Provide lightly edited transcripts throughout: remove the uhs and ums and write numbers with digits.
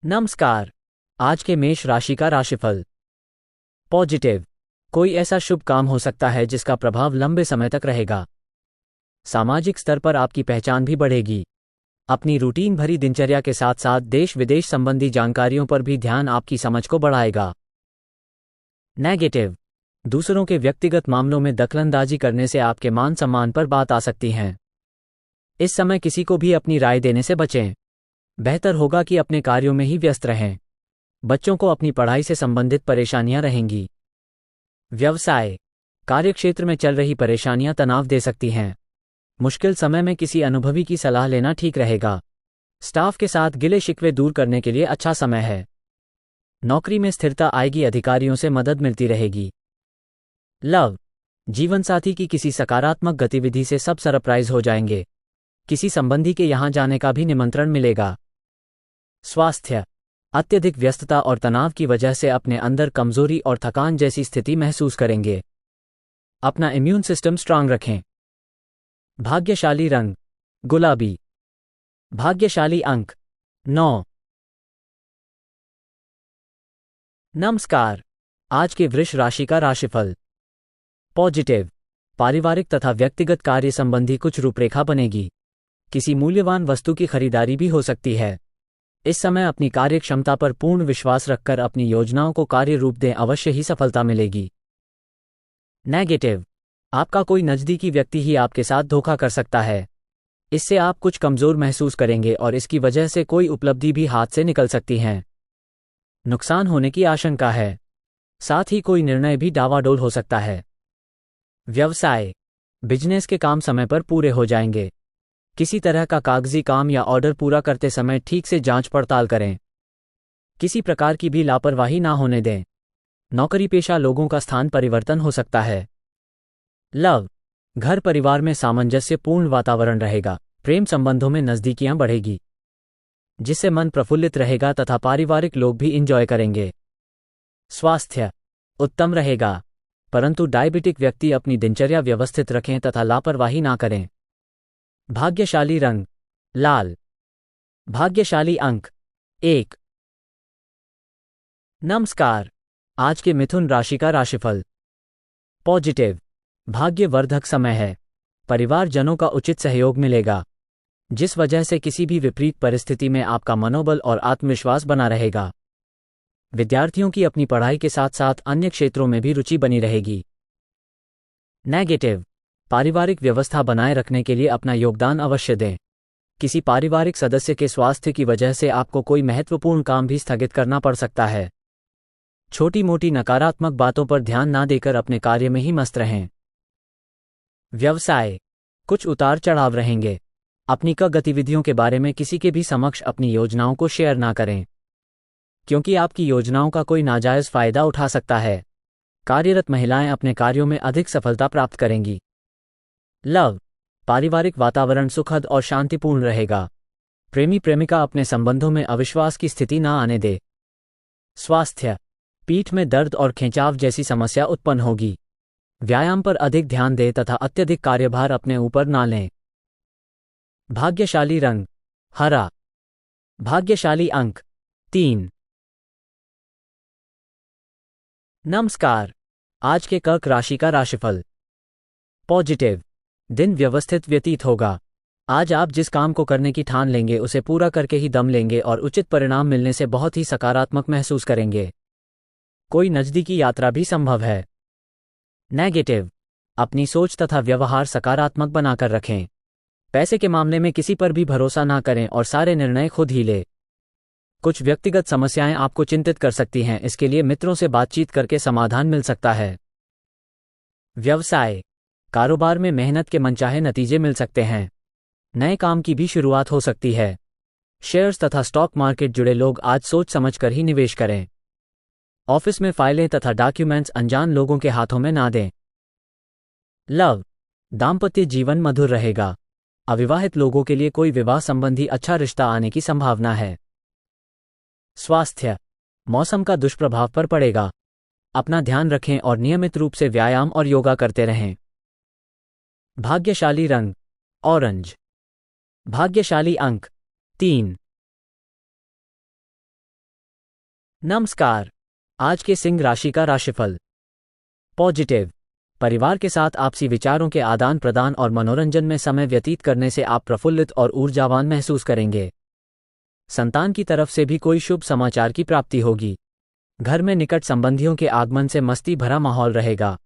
नमस्कार। आज के मेष राशि का राशिफल। पॉजिटिव। कोई ऐसा शुभ काम हो सकता है जिसका प्रभाव लंबे समय तक रहेगा। सामाजिक स्तर पर आपकी पहचान भी बढ़ेगी। अपनी रूटीन भरी दिनचर्या के साथ साथ देश विदेश संबंधी जानकारियों पर भी ध्यान आपकी समझ को बढ़ाएगा। नेगेटिव। दूसरों के व्यक्तिगत मामलों में दखलंदाजी करने से आपके मान सम्मान पर बात आ सकती है। इस समय किसी को भी अपनी राय देने से बचें। बेहतर होगा कि अपने कार्यों में ही व्यस्त रहें। बच्चों को अपनी पढ़ाई से संबंधित परेशानियां रहेंगी। व्यवसाय। कार्यक्षेत्र में चल रही परेशानियां तनाव दे सकती हैं। मुश्किल समय में किसी अनुभवी की सलाह लेना ठीक रहेगा। स्टाफ के साथ गिले शिकवे दूर करने के लिए अच्छा समय है। नौकरी में स्थिरता आएगी, अधिकारियों से मदद मिलती रहेगी। लव। जीवनसाथी की किसी सकारात्मक गतिविधि से सब सरप्राइज हो जाएंगे। किसी संबंधी के यहां जाने का भी निमंत्रण मिलेगा। स्वास्थ्य। अत्यधिक व्यस्तता और तनाव की वजह से अपने अंदर कमजोरी और थकान जैसी स्थिति महसूस करेंगे। अपना इम्यून सिस्टम स्ट्रांग रखें। भाग्यशाली रंग गुलाबी। भाग्यशाली अंक 9। नमस्कार। आज के वृष राशि का राशिफल। पॉजिटिव। पारिवारिक तथा व्यक्तिगत कार्य संबंधी कुछ रूपरेखा बनेगी। किसी मूल्यवान वस्तु की खरीदारी भी हो सकती है। इस समय अपनी कार्य क्षमता पर पूर्ण विश्वास रखकर अपनी योजनाओं को कार्य रूप दें, अवश्य ही सफलता मिलेगी। नेगेटिव। आपका कोई नज़दीकी व्यक्ति ही आपके साथ धोखा कर सकता है। इससे आप कुछ कमजोर महसूस करेंगे और इसकी वजह से कोई उपलब्धि भी हाथ से निकल सकती है। नुकसान होने की आशंका है। साथ ही कोई निर्णय भी डावाडोल हो सकता है। व्यवसाय। बिजनेस के काम समय पर पूरे हो जाएंगे। किसी तरह का कागजी काम या ऑर्डर पूरा करते समय ठीक से जांच पड़ताल करें। किसी प्रकार की भी लापरवाही ना होने दें। नौकरी पेशा लोगों का स्थान परिवर्तन हो सकता है। लव। घर परिवार में सामंजस्यपूर्ण वातावरण रहेगा। प्रेम संबंधों में नज़दीकियां बढ़ेगी, जिससे मन प्रफुल्लित रहेगा तथा पारिवारिक लोग भी इंजॉय करेंगे। स्वास्थ्य उत्तम रहेगा, परंतु डायबिटिक व्यक्ति अपनी दिनचर्या व्यवस्थित रखें तथा लापरवाही ना करें। भाग्यशाली रंग लाल। भाग्यशाली अंक 1। नमस्कार। आज के मिथुन राशि का राशिफल। पॉजिटिव। भाग्यवर्धक समय है। परिवारजनों का उचित सहयोग मिलेगा, जिस वजह से किसी भी विपरीत परिस्थिति में आपका मनोबल और आत्मविश्वास बना रहेगा। विद्यार्थियों की अपनी पढ़ाई के साथ साथ अन्य क्षेत्रों में भी रुचि बनी रहेगी। नेगेटिव। पारिवारिक व्यवस्था बनाए रखने के लिए अपना योगदान अवश्य दें। किसी पारिवारिक सदस्य के स्वास्थ्य की वजह से आपको कोई महत्वपूर्ण काम भी स्थगित करना पड़ सकता है। छोटी मोटी नकारात्मक बातों पर ध्यान ना देकर अपने कार्य में ही मस्त रहें। व्यवसाय। कुछ उतार चढ़ाव रहेंगे। अपनी गतिविधियों के बारे में किसी के भी समक्ष अपनी योजनाओं को शेयर ना करें, क्योंकि आपकी योजनाओं का कोई नाजायज फायदा उठा सकता है। कार्यरत महिलाएं अपने कार्यों में अधिक सफलता प्राप्त करेंगी। लव। पारिवारिक वातावरण सुखद और शांतिपूर्ण रहेगा। प्रेमी प्रेमिका अपने संबंधों में अविश्वास की स्थिति ना आने दे। स्वास्थ्य। पीठ में दर्द और खिंचाव जैसी समस्या उत्पन्न होगी। व्यायाम पर अधिक ध्यान दें तथा अत्यधिक कार्यभार अपने ऊपर ना लें। भाग्यशाली रंग हरा। भाग्यशाली अंक 3। नमस्कार। आज के कर्क राशि का राशिफल। पॉजिटिव। दिन व्यवस्थित व्यतीत होगा। आज आप जिस काम को करने की ठान लेंगे उसे पूरा करके ही दम लेंगे और उचित परिणाम मिलने से बहुत ही सकारात्मक महसूस करेंगे। कोई नज़दीकी यात्रा भी संभव है। नेगेटिव। अपनी सोच तथा व्यवहार सकारात्मक बनाकर रखें। पैसे के मामले में किसी पर भी भरोसा ना करें और सारे निर्णय खुद ही लें। कुछ व्यक्तिगत समस्याएं आपको चिंतित कर सकती हैं, इसके लिए मित्रों से बातचीत करके समाधान मिल सकता है। व्यवसाय। कारोबार में मेहनत के मनचाहे नतीजे मिल सकते हैं। नए काम की भी शुरुआत हो सकती है। शेयर्स तथा स्टॉक मार्केट जुड़े लोग आज सोच समझकर ही निवेश करें। ऑफिस में फाइलें तथा डॉक्यूमेंट्स अनजान लोगों के हाथों में ना दें। लव। दाम्पत्य जीवन मधुर रहेगा। अविवाहित लोगों के लिए कोई विवाह संबंधी अच्छा रिश्ता आने की संभावना है। स्वास्थ्य। मौसम का दुष्प्रभाव पर पड़ेगा। अपना ध्यान रखें और नियमित रूप से व्यायाम और योगा करते रहें। भाग्यशाली रंग ऑरेंज। भाग्यशाली अंक 3। नमस्कार। आज के सिंह राशि का राशिफल। पॉजिटिव। परिवार के साथ आपसी विचारों के आदान प्रदान और मनोरंजन में समय व्यतीत करने से आप प्रफुल्लित और ऊर्जावान महसूस करेंगे। संतान की तरफ से भी कोई शुभ समाचार की प्राप्ति होगी। घर में निकट संबंधियों के आगमन से मस्ती भरा माहौल रहेगा।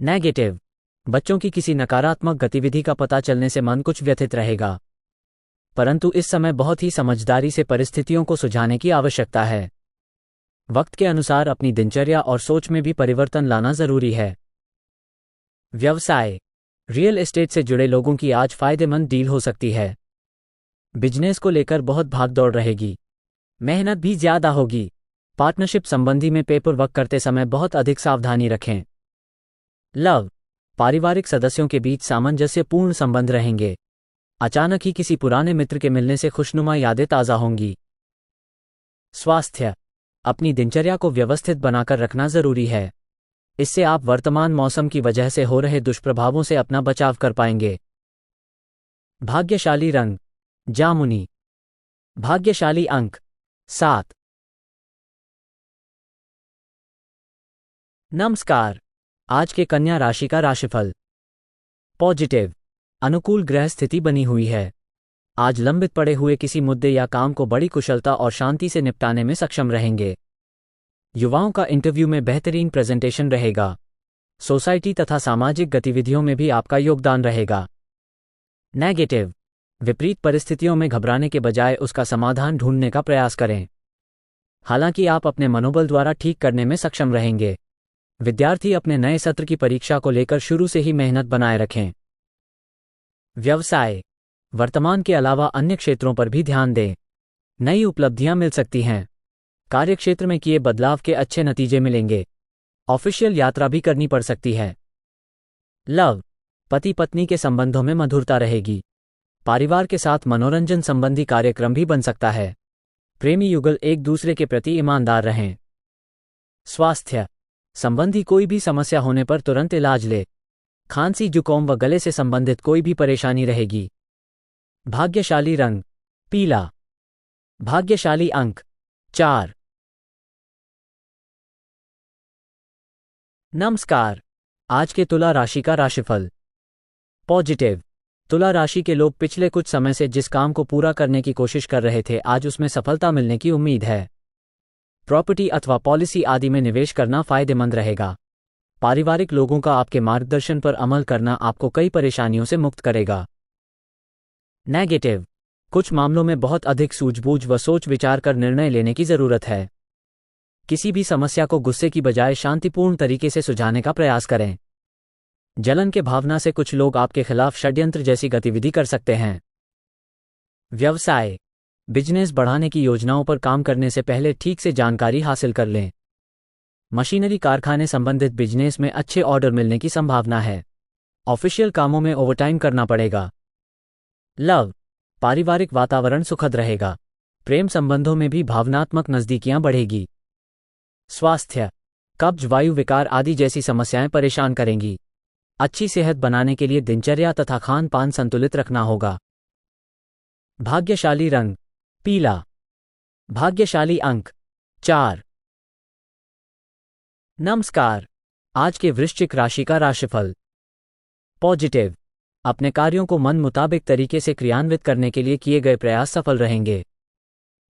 नेगेटिव। बच्चों की किसी नकारात्मक गतिविधि का पता चलने से मन कुछ व्यथित रहेगा, परंतु इस समय बहुत ही समझदारी से परिस्थितियों को सुलझाने की आवश्यकता है। वक्त के अनुसार अपनी दिनचर्या और सोच में भी परिवर्तन लाना जरूरी है। व्यवसाय। रियल एस्टेट से जुड़े लोगों की आज फायदेमंद डील हो सकती है। बिजनेस को लेकर बहुत भागदौड़ रहेगी, मेहनत भी ज्यादा होगी। पार्टनरशिप संबंधी में पेपर वर्क करते समय बहुत अधिक सावधानी रखें। लव। पारिवारिक सदस्यों के बीच सामंजस्यपूर्ण संबंध रहेंगे। अचानक ही किसी पुराने मित्र के मिलने से खुशनुमा यादें ताज़ा होंगी। स्वास्थ्य। अपनी दिनचर्या को व्यवस्थित बनाकर रखना जरूरी है। इससे आप वर्तमान मौसम की वजह से हो रहे दुष्प्रभावों से अपना बचाव कर पाएंगे। भाग्यशाली रंग जामुनी। भाग्यशाली अंक 7। नमस्कार। आज के कन्या राशि का राशिफल। पॉजिटिव। अनुकूल ग्रह स्थिति बनी हुई है। आज लंबित पड़े हुए किसी मुद्दे या काम को बड़ी कुशलता और शांति से निपटाने में सक्षम रहेंगे। युवाओं का इंटरव्यू में बेहतरीन प्रेजेंटेशन रहेगा। सोसाइटी तथा सामाजिक गतिविधियों में भी आपका योगदान रहेगा। नेगेटिव। विपरीत परिस्थितियों में घबराने के बजाय उसका समाधान ढूंढने का प्रयास करें। हालांकि आप अपने मनोबल द्वारा ठीक करने में सक्षम रहेंगे। विद्यार्थी अपने नए सत्र की परीक्षा को लेकर शुरू से ही मेहनत बनाए रखें। व्यवसाय। वर्तमान के अलावा अन्य क्षेत्रों पर भी ध्यान दें। नई उपलब्धियां मिल सकती हैं। कार्यक्षेत्र में किए बदलाव के अच्छे नतीजे मिलेंगे। ऑफिशियल यात्रा भी करनी पड़ सकती है। लव। पति पत्नी के संबंधों में मधुरता रहेगी। परिवार के साथ मनोरंजन संबंधी कार्यक्रम भी बन सकता है। प्रेमी युगल एक दूसरे के प्रति ईमानदार रहें। स्वास्थ्य संबंधी कोई भी समस्या होने पर तुरंत इलाज ले। खांसी जुकाम व गले से संबंधित कोई भी परेशानी रहेगी। भाग्यशाली रंग पीला। भाग्यशाली अंक 4। नमस्कार। आज के तुला राशि का राशिफल। पॉजिटिव। तुला राशि के लोग पिछले कुछ समय से जिस काम को पूरा करने की कोशिश कर रहे थे, आज उसमें सफलता मिलने की उम्मीद है। प्रॉपर्टी अथवा पॉलिसी आदि में निवेश करना फायदेमंद रहेगा। पारिवारिक लोगों का आपके मार्गदर्शन पर अमल करना आपको कई परेशानियों से मुक्त करेगा। नेगेटिव। कुछ मामलों में बहुत अधिक सूझबूझ व सोच विचार कर निर्णय लेने की जरूरत है। किसी भी समस्या को गुस्से की बजाय शांतिपूर्ण तरीके से सुलझाने का प्रयास करें। जलन के भावना से कुछ लोग आपके खिलाफ षड्यंत्र जैसी गतिविधि कर सकते हैं। व्यवसाय। बिजनेस बढ़ाने की योजनाओं पर काम करने से पहले ठीक से जानकारी हासिल कर लें। मशीनरी कारखाने संबंधित बिजनेस में अच्छे ऑर्डर मिलने की संभावना है। ऑफिशियल कामों में ओवरटाइम करना पड़ेगा। लव। पारिवारिक वातावरण सुखद रहेगा। प्रेम संबंधों में भी भावनात्मक नजदीकियां बढ़ेगी। स्वास्थ्य। कब्ज, वायु विकार आदि जैसी समस्याएं परेशान करेंगी। अच्छी सेहत बनाने के लिए दिनचर्या तथा खान पान संतुलित रखना होगा। भाग्यशाली रंग पीला। भाग्यशाली अंक 4। नमस्कार। आज के वृश्चिक राशि का राशिफल। पॉजिटिव। अपने कार्यों को मन मुताबिक तरीके से क्रियान्वित करने के लिए किए गए प्रयास सफल रहेंगे।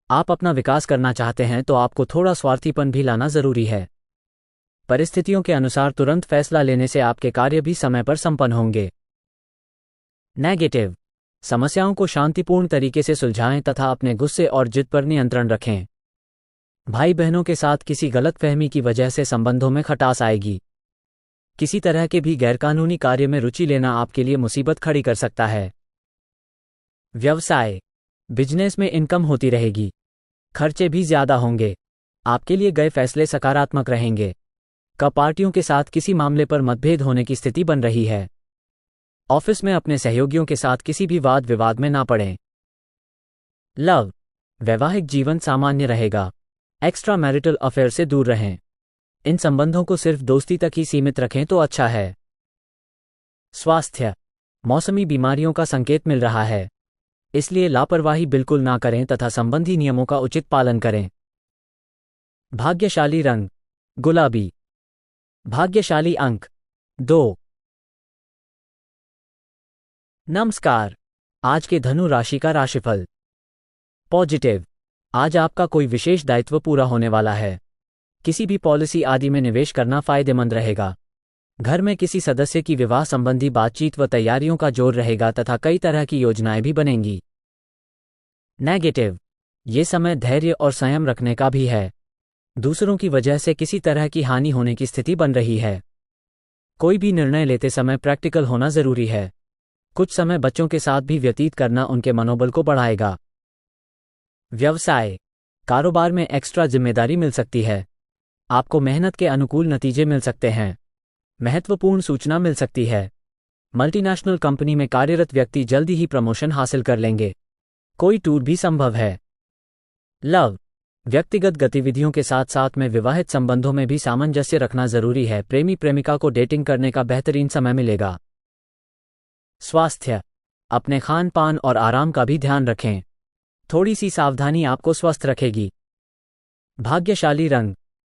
आप अपना विकास करना चाहते हैं तो आपको थोड़ा स्वार्थीपन भी लाना जरूरी है। परिस्थितियों के अनुसार तुरंत फैसला लेने से आपके कार्य भी समय पर संपन्न होंगे। नेगेटिव। समस्याओं को शांतिपूर्ण तरीके से सुलझाएं तथा अपने गुस्से और जिद पर नियंत्रण रखें। भाई बहनों के साथ किसी गलतफहमी की वजह से संबंधों में खटास आएगी। किसी तरह के भी गैरकानूनी कार्य में रुचि लेना आपके लिए मुसीबत खड़ी कर सकता है। व्यवसाय। बिजनेस में इनकम होती रहेगी। खर्चे भी ज्यादा होंगे। आपके लिए गए फैसले सकारात्मक रहेंगे। पार्टियों के साथ किसी मामले पर मतभेद होने की स्थिति बन रही है। ऑफिस में अपने सहयोगियों के साथ किसी भी वाद विवाद में ना पड़ें। लव। वैवाहिक जीवन सामान्य रहेगा। एक्स्ट्रा मैरिटल अफेयर से दूर रहें। इन संबंधों को सिर्फ दोस्ती तक ही सीमित रखें तो अच्छा है। स्वास्थ्य। मौसमी बीमारियों का संकेत मिल रहा है, इसलिए लापरवाही बिल्कुल ना करें तथा संबंधी नियमों का उचित पालन करें। भाग्यशाली रंग गुलाबी। भाग्यशाली अंक 2। नमस्कार। आज के धनु राशि का राशिफल। पॉजिटिव। आज आपका कोई विशेष दायित्व पूरा होने वाला है। किसी भी पॉलिसी आदि में निवेश करना फायदेमंद रहेगा। घर में किसी सदस्य की विवाह संबंधी बातचीत व तैयारियों का जोर रहेगा तथा कई तरह की योजनाएं भी बनेंगी। नेगेटिव। ये समय धैर्य और संयम रखने का भी है। दूसरों की वजह से किसी तरह की हानि होने की स्थिति बन रही है। कोई भी निर्णय लेते समय प्रैक्टिकल होना जरूरी है। कुछ समय बच्चों के साथ भी व्यतीत करना उनके मनोबल को बढ़ाएगा। व्यवसाय। कारोबार में एक्स्ट्रा जिम्मेदारी मिल सकती है। आपको मेहनत के अनुकूल नतीजे मिल सकते हैं। महत्वपूर्ण सूचना मिल सकती है। मल्टीनेशनल कंपनी में कार्यरत व्यक्ति जल्दी ही प्रमोशन हासिल कर लेंगे। कोई टूर भी संभव है। लव। व्यक्तिगत गतिविधियों के साथ साथ में विवाहित संबंधों में भी सामंजस्य रखना जरूरी है। प्रेमी प्रेमिका को डेटिंग करने का बेहतरीन समय मिलेगा। स्वास्थ्य। अपने खान पान और आराम का भी ध्यान रखें। थोड़ी सी सावधानी आपको स्वस्थ रखेगी। भाग्यशाली रंग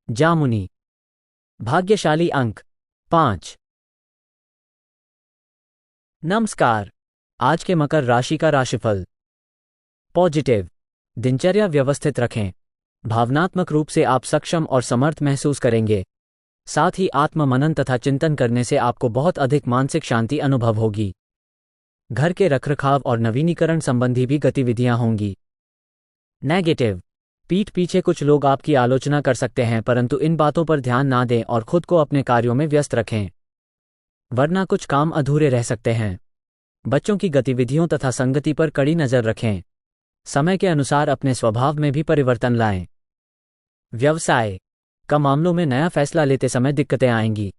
जामुनी। भाग्यशाली अंक 5। नमस्कार। आज के मकर राशि का राशिफल। पॉजिटिव। दिनचर्या व्यवस्थित रखें। भावनात्मक रूप से आप सक्षम और समर्थ महसूस करेंगे। साथ ही आत्म मनन तथा चिंतन करने से आपको बहुत अधिक मानसिक शांति अनुभव होगी। घर के रखरखाव और नवीनीकरण संबंधी भी गतिविधियां होंगी। नेगेटिव। पीठ पीछे कुछ लोग आपकी आलोचना कर सकते हैं, परंतु इन बातों पर ध्यान ना दें और खुद को अपने कार्यों में व्यस्त रखें, वरना कुछ काम अधूरे रह सकते हैं। बच्चों की गतिविधियों तथा संगति पर कड़ी नजर रखें। समय के अनुसार अपने स्वभाव में भी परिवर्तन लाएं। व्यवसाय का मामलों में नया फैसला लेते समय दिक्कतें आएंगी।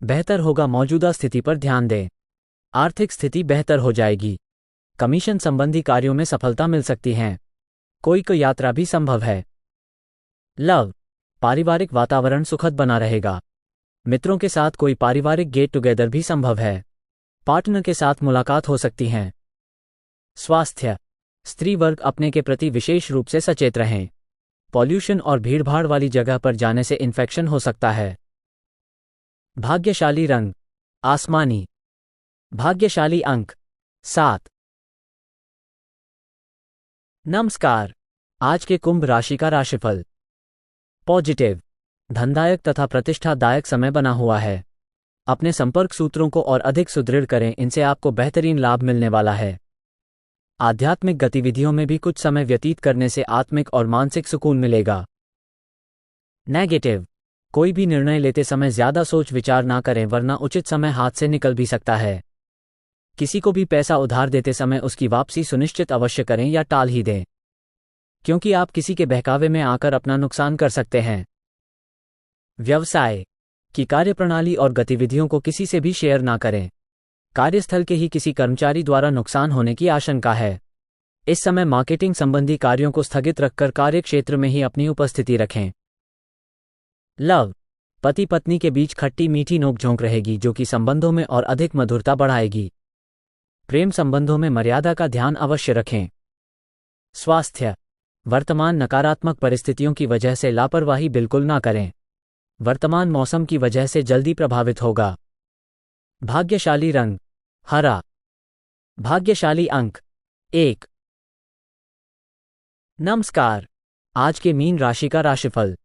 बेहतर होगा मौजूदा स्थिति पर ध्यान दें। आर्थिक स्थिति बेहतर हो जाएगी। कमीशन संबंधी कार्यों में सफलता मिल सकती है। कोई यात्रा भी संभव है। लव। पारिवारिक वातावरण सुखद बना रहेगा। मित्रों के साथ कोई पारिवारिक गेट टुगेदर भी संभव है। पार्टनर के साथ मुलाकात हो सकती है। स्वास्थ्य। स्त्री वर्ग अपने के प्रति विशेष रूप से सचेत रहें। पॉल्यूशन और भीड़भाड़ वाली जगह पर जाने से इन्फेक्शन हो सकता है। भाग्यशाली रंग आसमानी। भाग्यशाली अंक 7। नमस्कार। आज के कुंभ राशि का राशिफल। पॉजिटिव। धनदायक तथा प्रतिष्ठादायक समय बना हुआ है। अपने संपर्क सूत्रों को और अधिक सुदृढ़ करें, इनसे आपको बेहतरीन लाभ मिलने वाला है। आध्यात्मिक गतिविधियों में भी कुछ समय व्यतीत करने से आत्मिक और मानसिक सुकून मिलेगा। नेगेटिव। कोई भी निर्णय लेते समय ज्यादा सोच विचार ना करें, वरना उचित समय हाथ से निकल भी सकता है। किसी को भी पैसा उधार देते समय उसकी वापसी सुनिश्चित अवश्य करें या टाल ही दें, क्योंकि आप किसी के बहकावे में आकर अपना नुकसान कर सकते हैं। व्यवसाय की कार्यप्रणाली और गतिविधियों को किसी से भी शेयर ना करें। कार्यस्थल के ही किसी कर्मचारी द्वारा नुकसान होने की आशंका है। इस समय मार्केटिंग संबंधी कार्यों को स्थगित रखकर कार्यक्षेत्र में ही अपनी उपस्थिति रखें। लव। पति पत्नी के बीच खट्टी मीठी नोकझोंक रहेगी, जो कि संबंधों में और अधिक मधुरता बढ़ाएगी। प्रेम संबंधों में मर्यादा का ध्यान अवश्य रखें। स्वास्थ्य। वर्तमान नकारात्मक परिस्थितियों की वजह से लापरवाही बिल्कुल ना करें। वर्तमान मौसम की वजह से जल्दी प्रभावित होगा। भाग्यशाली रंग हरा। भाग्यशाली अंक 1। नमस्कार। आज के मीन राशि का राशिफल।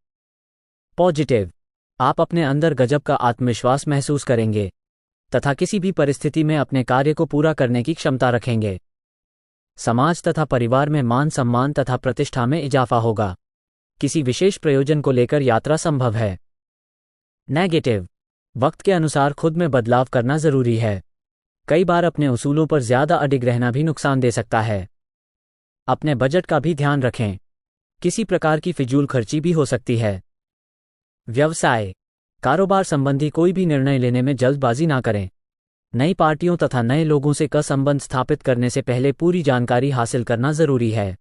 पॉजिटिव। आप अपने अंदर गजब का आत्मविश्वास महसूस करेंगे तथा किसी भी परिस्थिति में अपने कार्य को पूरा करने की क्षमता रखेंगे। समाज तथा परिवार में मान सम्मान तथा प्रतिष्ठा में इजाफा होगा। किसी विशेष प्रयोजन को लेकर यात्रा संभव है। नेगेटिव। वक्त के अनुसार खुद में बदलाव करना जरूरी है। कई बार अपने उसूलों पर ज्यादा अडिग रहना भी नुकसान दे सकता है। अपने बजट का भी ध्यान रखें। किसी प्रकार की फिजूल खर्ची भी हो सकती है। व्यवसाय। कारोबार संबंधी कोई भी निर्णय लेने में जल्दबाजी ना करें। नई पार्टियों तथा नए लोगों से संबंध स्थापित करने से पहले पूरी जानकारी हासिल करना जरूरी है।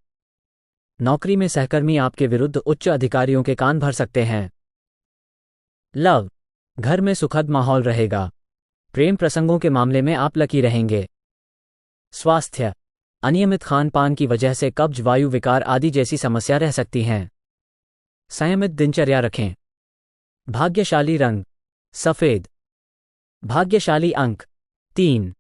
नौकरी में सहकर्मी आपके विरुद्ध उच्च अधिकारियों के कान भर सकते हैं। लव। घर में सुखद माहौल रहेगा। प्रेम प्रसंगों के मामले में आप लकी रहेंगे। स्वास्थ्य। अनियमित खान पान की वजह से कब्ज, वायु विकार आदि जैसी समस्या रह सकती हैं। संयमित दिनचर्या रखें। भाग्यशाली रंग सफ़ेद। भाग्यशाली अंक 3।